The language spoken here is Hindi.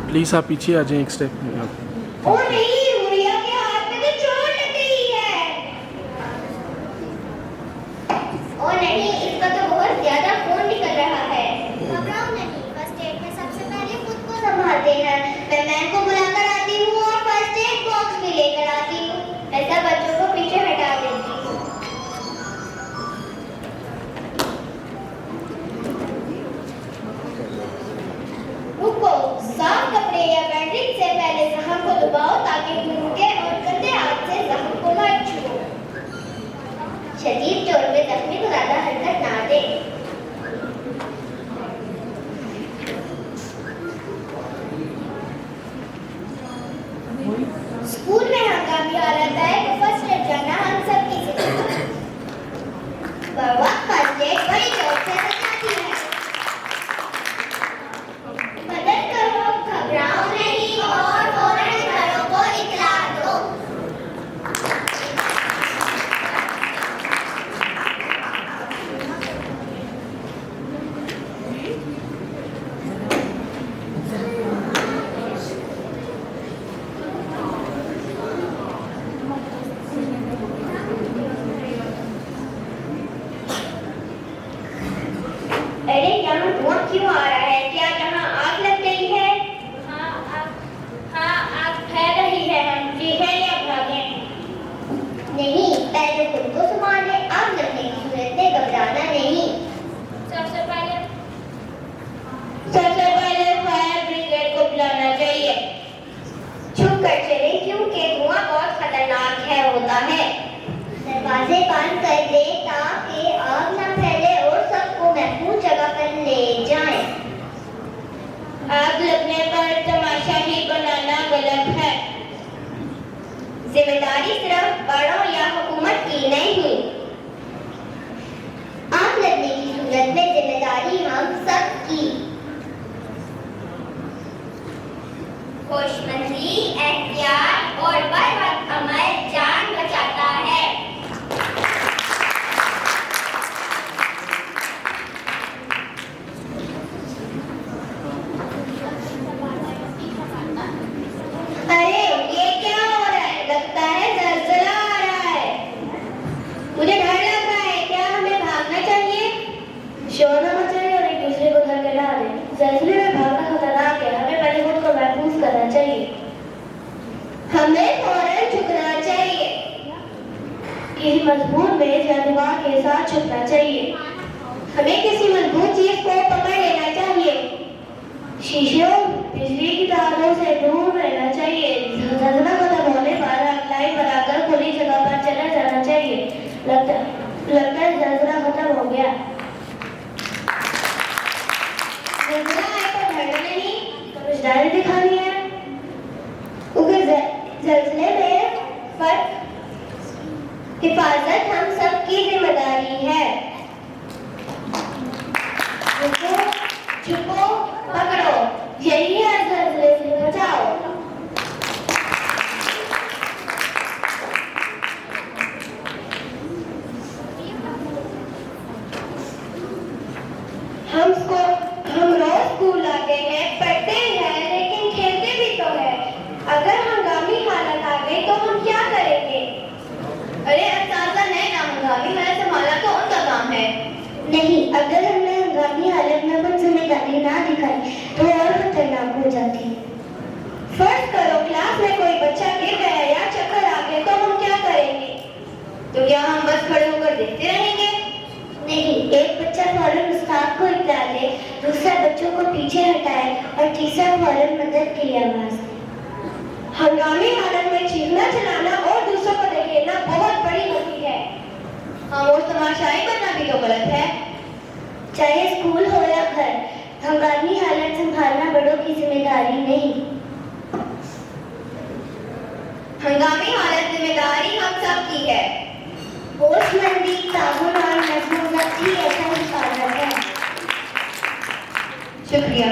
प्लीज़ आप पीछे आ जाएं एक स्टेप। ओ नहीं, गुड़िया के हाथ में तो चोट लग गई है। ओ नहीं, इसका तो बहुत ज्यादा खून निकल रहा है। घबराओ नहीं, फर्स्ट एड में सबसे पहले खुद को संभालते हैं। मैं मैम को बुलाकर आती हूँ और फर्स्ट एड बॉक्स भी लेकर आती हूँ। ऐसा बच्चों को पीछे हटा देती हूँ। रुको, साफ कपड़े या बैंडेज से पहले जख्म को दबाओ ताकि खून के और गंदे हाथ से जख्म को मत छुओ। शदीद चोट में जख्मी को ज्यादा हरकत ना दे। स्कूल में हंगामी हालत है तो फर्स्ट एड जाना हम सब की जिम्मेदारी। वक्त फर्स्ट एड बड़ी चोट से बचाती है। मदद करो, घबराओ नहीं और फौरन घरों को इत्तला दो। अरे यहाँ धुआं क्यों आ रहा है? क्या यहाँ आग लग गई है? हाँ, आग फैल रही है। हम चीखें या भागें? नहीं, पहले खुद को संभाले। आग लगने की सूरत में घबराना नहीं। सबसे पहले फायर ब्रिगेड को बुलाना चाहिए। छुप कर चले क्योंकि धुआं बहुत खतरनाक होता है। दरवाजे बंद कर दे ताकि आग न फैले और सबको महफूज जगह पर ले जाएं। आग लगने पर तमाशा ही बनाना गलत है। जिम्मेदारी सिर्फ बड़ों या हुकूमत की नहीं। आग लगने की सूरत में जिम्मेदारी हम सब की। होशमंदी, एहतियात और बर वक्त अमल जान बचाता है। अरे ये क्या हो रहा है? लगता है ज़लज़ला आ रहा है। मुझे डर लग रहा है। क्या हमें भागना चाहिए? शोर न मचाएं और एक दूसरे को घर के ला दें। ज़लज़ले में भागना खतरनाक है। हमें पहले खुद को महफूज करना चाहिए। हमें फौरन झुकना चाहिए। किसी मजबूत मेज या दीवार के साथ छुपना चाहिए। हमें किसी मजबूत चीज को पकड़ लेना चाहिए। शीशों, बिजली की तारों से दूर रहना चाहिए। ज़लज़ला खत्म होने पर लाइट बनाकर खुली जगह पर चला जाना चाहिए। लगता है ज़लज़ला खत्म हो गया। ज़लज़ला आए तो डरना नहीं, समझदारी दिखानी है। क्योंकि ज़लज़ले में फर्क हिफाजत हम सब की जिम्मेदारी है। रुको, छुपो, पकड़ो, यही है ज़लज़ले से बचाओ। हम रोज स्कूल आते हैं, पढ़ते हैं, लेकिन खेलते भी तो है। अगर हंगामी हालत आ गई तो हम क्या करेंगे? अरे असासा नहीं ना, हंगामी हालत संभालना तो उनका काम है। नहीं, अगर हमने हंगामी हालत में अपनी जिम्मेदारी ना दिखाई तो और खतरनाक हो जाती है। फर्ज करो क्लास में कोई बच्चा गिर गया या चक्कर आ गया तो हम क्या करेंगे? तो क्या हम बस खड़े होकर देखते रहेंगे? नहीं, एक बच्चा फौरन उस्ताद को इत्तला दे, दूसरा बच्चों को पीछे हटाए और तीसरा फौरन मदद के लिए आवाज दे। हंगामी हालत में चीखना, चिल्लाना और दूसरों को धकेलना बहुत बड़ी गलती है। खामोश तमाशाई बनना भी तो गलत है। चाहे स्कूल हो या घर, हंगामी हालत संभालना बड़ों की जिम्मेदारी नहीं। हंगामी हालत जिम्मेदारी हम सब की है। होशमंदी, ताबून और नज़्म-ओ-ज़ब्त ही ऐसा हिफाजत है। शुक्रिया।